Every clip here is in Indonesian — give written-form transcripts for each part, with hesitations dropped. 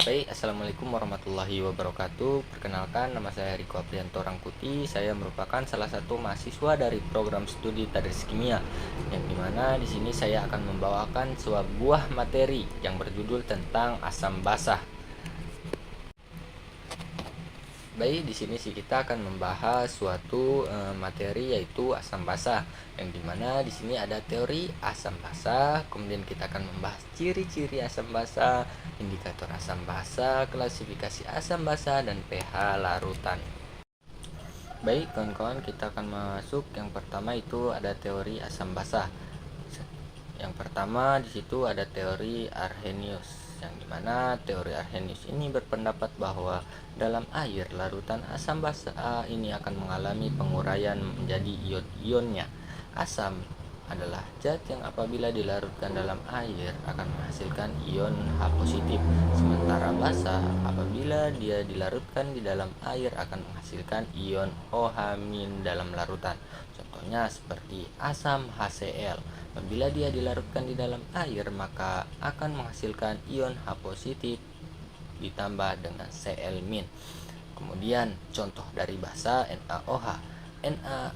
Baik, Assalamualaikum warahmatullahi wabarakatuh. Perkenalkan, nama saya Riko Aprianto Rangkuti. Saya merupakan salah satu mahasiswa dari program studi Tadris Kimia, yang dimana di sini saya akan membawakan sebuah materi yang berjudul tentang asam basah. Baik, di sini sih kita akan membahas suatu materi yaitu asam basah, yang dimana di sini ada teori asam basah, kemudian kita akan membahas ciri-ciri asam basah, indikator asam basah, klasifikasi asam basah, dan pH larutan. Baik, kawan-kawan, kita akan masuk. Yang pertama itu ada teori asam basah. Yang pertama di situ ada teori Arrhenius, yang dimana teori Arrhenius ini berpendapat bahwa dalam air larutan asam basa ini akan mengalami penguraian menjadi ion-ionnya. Asam adalah zat yang apabila dilarutkan dalam air akan menghasilkan ion H positif, sementara basa apabila dia dilarutkan di dalam air akan menghasilkan ion OH- dalam larutan. Contohnya seperti asam HCl. Apabila dia dilarutkan di dalam air, maka akan menghasilkan ion H positif ditambah dengan Cl-. Kemudian contoh dari basa NaOH. Na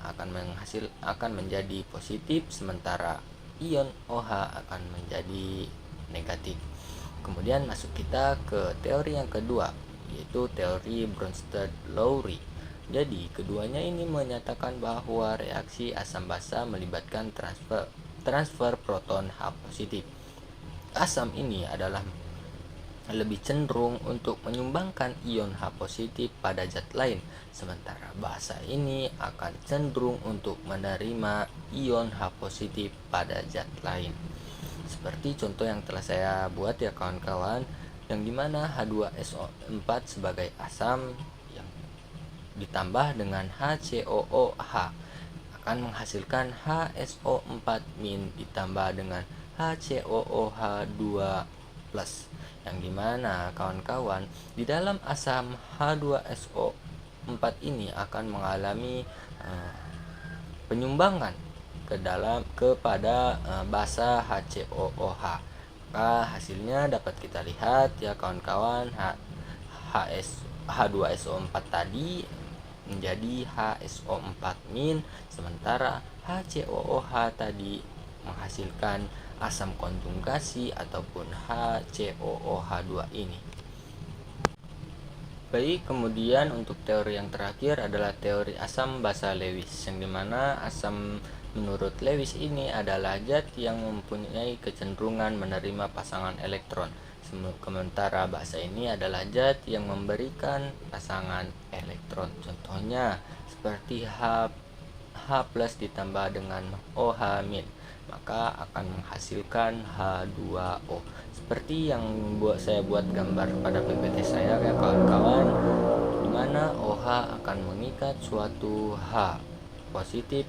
akan menjadi positif, sementara ion OH akan menjadi negatif. Kemudian masuk kita ke teori yang kedua, yaitu teori Bronsted-Lowry. Jadi keduanya ini menyatakan bahwa reaksi asam basa melibatkan transfer proton H positif. Asam ini adalah lebih cenderung untuk menyumbangkan ion H positif pada zat lain, sementara basa ini akan cenderung untuk menerima ion H positif pada zat lain. Seperti contoh yang telah saya buat ya kawan-kawan, yang dimana H2SO4 sebagai asam yang ditambah dengan HCOOH akan menghasilkan HSO4- ditambah dengan HCOOH2+, yang dimana kawan-kawan di dalam asam H2SO4 ini akan mengalami penyumbangan kepada basa HCOOH. Maka hasilnya dapat kita lihat ya kawan-kawan, H2SO4 tadi menjadi HSO4-, sementara HCOOH tadi menghasilkan asam konjugasi ataupun HCOOH2 ini. Baik, kemudian untuk teori yang terakhir adalah teori asam basa Lewis, yang dimana asam menurut Lewis ini adalah zat yang mempunyai kecenderungan menerima pasangan elektron, sementara basa ini adalah zat yang memberikan pasangan elektron. Contohnya seperti H plus ditambah dengan OH-, maka akan menghasilkan H2O. Seperti yang saya buat gambar pada PPT saya ya kawan-kawan, di mana OH akan mengikat suatu H positif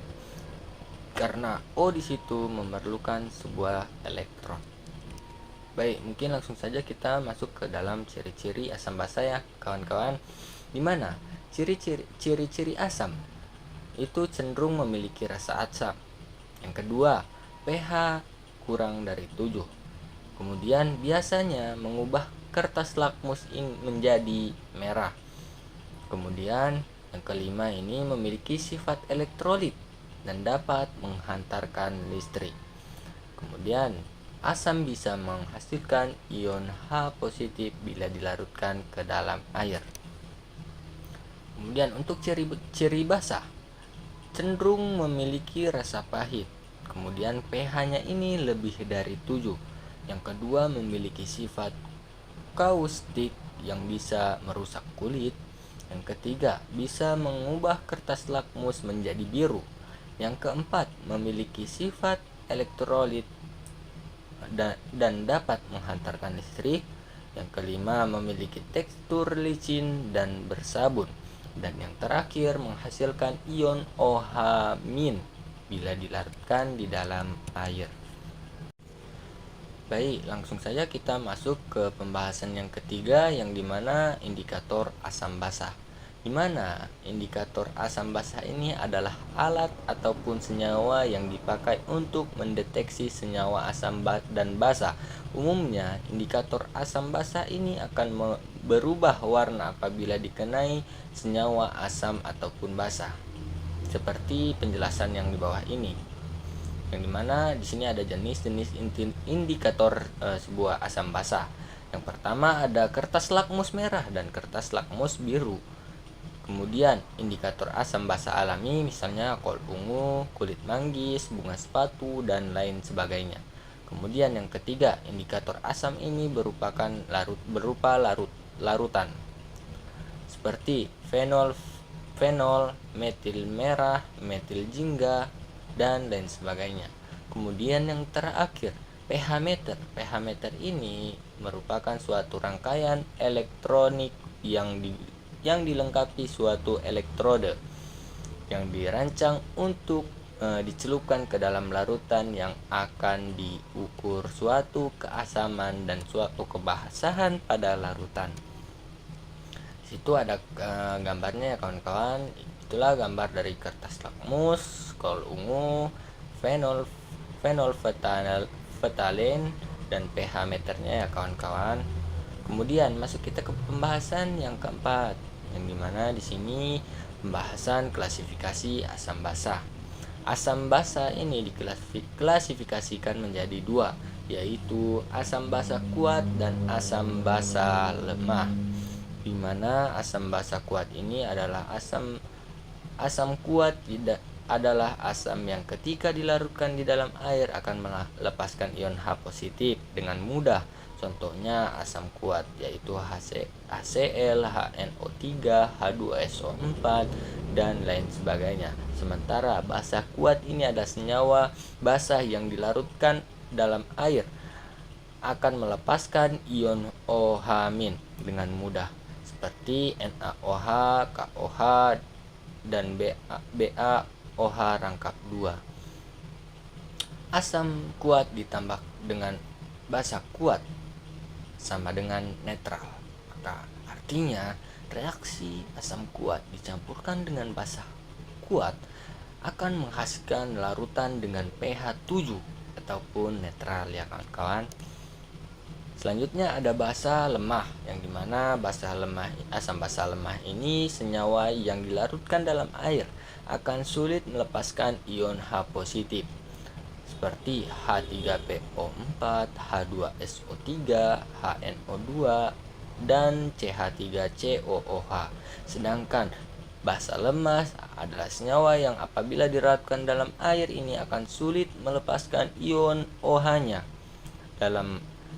karena O di situ memerlukan sebuah elektron. Baik, mungkin langsung saja kita masuk ke dalam ciri-ciri asam basa ya kawan-kawan, di mana ciri-ciri asam itu cenderung memiliki rasa asam. Yang kedua, pH kurang dari 7. Kemudian biasanya mengubah kertas lakmus ini menjadi merah. Kemudian yang kelima ini memiliki sifat elektrolit dan dapat menghantarkan listrik. Kemudian asam bisa menghasilkan ion H positif bila dilarutkan ke dalam air. Kemudian untuk ciri basa cenderung memiliki rasa pahit. Kemudian pH-nya ini lebih dari 7. Yang kedua memiliki sifat kaustik yang bisa merusak kulit. Yang ketiga bisa mengubah kertas lakmus menjadi biru. Yang keempat memiliki sifat elektrolit dan dapat menghantarkan listrik. Yang kelima memiliki tekstur licin dan bersabun. Dan yang terakhir menghasilkan ion OH- bila dilarutkan di dalam air. Baik, langsung saja kita masuk ke pembahasan yang ketiga, yang dimana indikator asam basah. di mana indikator asam basa ini adalah alat ataupun senyawa yang dipakai untuk mendeteksi senyawa asam dan basa. Umumnya, indikator asam basa ini akan berubah warna apabila dikenai senyawa asam ataupun basa. Seperti penjelasan yang di bawah ini. Yang dimana di sini ada jenis-jenis indikator sebuah asam basa. Yang pertama ada kertas lakmus merah dan kertas lakmus biru. Kemudian indikator asam basa alami misalnya kol ungu, kulit manggis, bunga sepatu, dan lain sebagainya. Kemudian yang ketiga, indikator asam ini berupa larutan seperti fenol, metil merah, metil jingga, dan lain sebagainya. Kemudian yang terakhir, pH meter. pH meter ini merupakan suatu rangkaian elektronik yang dilengkapi suatu elektrode yang dirancang untuk dicelupkan ke dalam larutan yang akan diukur suatu keasaman dan suatu kebasahan pada larutan. Situ ada gambarnya ya kawan-kawan. Itulah gambar dari kertas lakmus, kol ungu, fenol phthalein, dan pH meternya ya kawan-kawan. Kemudian masuk kita ke pembahasan yang keempat, yang dimana di sini pembahasan klasifikasi asam basa. Asam basa ini diklasifikasikan menjadi dua, yaitu asam basa kuat dan asam basa lemah. Di mana asam basa kuat ini adalah asam kuat adalah asam yang ketika dilarutkan di dalam air akan melepaskan ion H positif dengan mudah. Contohnya asam kuat yaitu HCl, HNO3, H2SO4, dan lain sebagainya. Sementara basa kuat ini adalah senyawa basah yang dilarutkan dalam air akan melepaskan ion OH- dengan mudah seperti NaOH, KOH, dan BaOH rangkap 2. Asam kuat ditambah dengan basa kuat sama dengan netral. Maka artinya reaksi asam kuat dicampurkan dengan basa kuat akan menghasilkan larutan dengan pH 7 ataupun netral ya kawan-kawan. Selanjutnya ada basa lemah, yang dimana asam basa lemah ini senyawa yang dilarutkan dalam air akan sulit melepaskan ion H positif seperti H3PO4, H2SO3, HNO2, dan CH3COOH. Sedangkan basa lemah adalah senyawa yang apabila dilarutkan dalam air ini akan sulit melepaskan ion OH-nya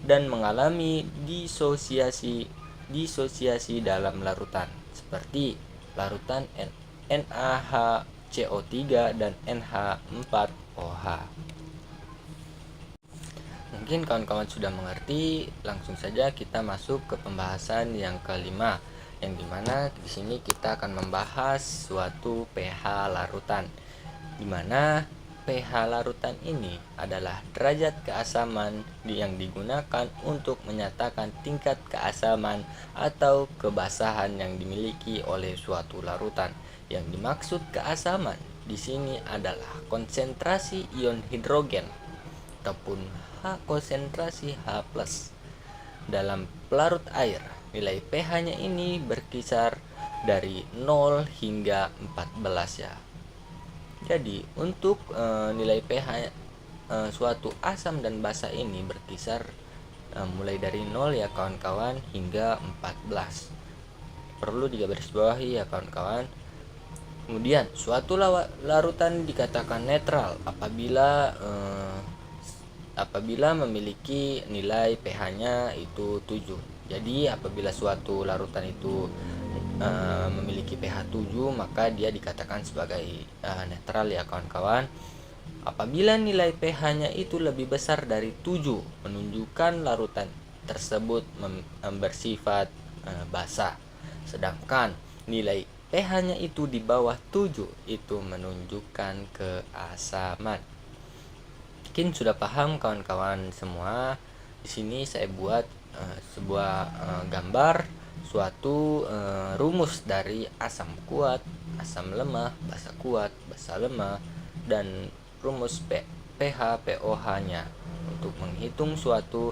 dan mengalami disosiasi dalam larutan seperti larutan NaHCO3 dan NH4OH. Mungkin kawan-kawan sudah mengerti, langsung saja kita masuk ke pembahasan yang kelima, yang dimana di sini kita akan membahas suatu pH larutan, dimana pH larutan ini adalah derajat keasaman yang digunakan untuk menyatakan tingkat keasaman atau kebasahan yang dimiliki oleh suatu larutan. Yang dimaksud keasaman di sini adalah konsentrasi ion hidrogen ataupun konsentrasi H+ dalam pelarut air. Nilai pH-nya ini berkisar dari 0 hingga 14 ya. Jadi untuk nilai pH suatu asam dan basa ini berkisar mulai dari 0 ya kawan-kawan hingga 14. Perlu digarisbawahi ya kawan-kawan. Kemudian suatu larutan dikatakan netral apabila memiliki nilai pH-nya itu 7. Jadi apabila suatu larutan itu memiliki pH 7, maka dia dikatakan sebagai netral ya kawan-kawan. Apabila nilai pH-nya itu lebih besar dari 7, menunjukkan larutan tersebut bersifat basa. Sedangkan nilai pH-nya itu di bawah 7 itu menunjukkan keasaman. Mungkin sudah paham kawan-kawan semua. Di sini saya buat sebuah gambar suatu rumus dari asam kuat, asam lemah, basa kuat, basa lemah, dan rumus pH pOH-nya untuk menghitung suatu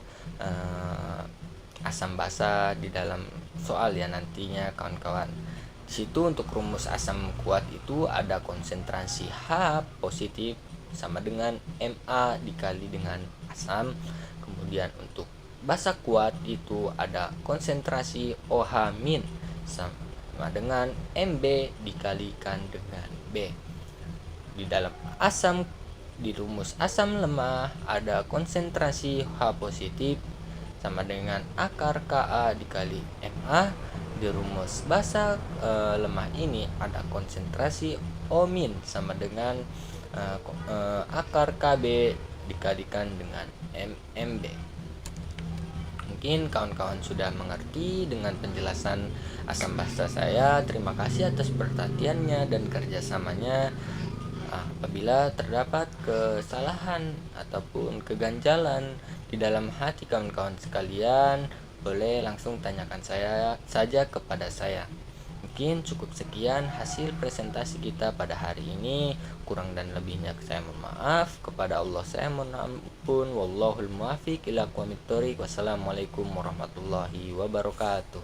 asam basa di dalam soal ya nantinya kawan-kawan. Di situ untuk rumus asam kuat itu ada konsentrasi H positif sama dengan Ma dikali dengan asam. Kemudian untuk basa kuat itu ada konsentrasi OH min sama dengan Mb dikalikan dengan B. Di dalam di rumus asam lemah ada konsentrasi H positif sama dengan akar Ka dikali Ma. Di rumus basa lemah ini ada konsentrasi O min sama dengan akar Kb dikalikan dengan Mb. Mungkin kawan-kawan sudah mengerti dengan penjelasan asam basa saya. Terima kasih atas perhatiannya dan kerjasamanya. Apabila terdapat kesalahan ataupun keganjalan di dalam hati kawan-kawan sekalian, boleh langsung tanyakan saya saja kepada saya. Mungkin cukup sekian hasil presentasi kita pada hari ini. Kurang dan lebihnya saya mohon maaf. Kepada Allah saya mohon ampun. Wallahul muwaffiq ila aqwamit thoriq. Wassalamualaikum warahmatullahi wabarakatuh.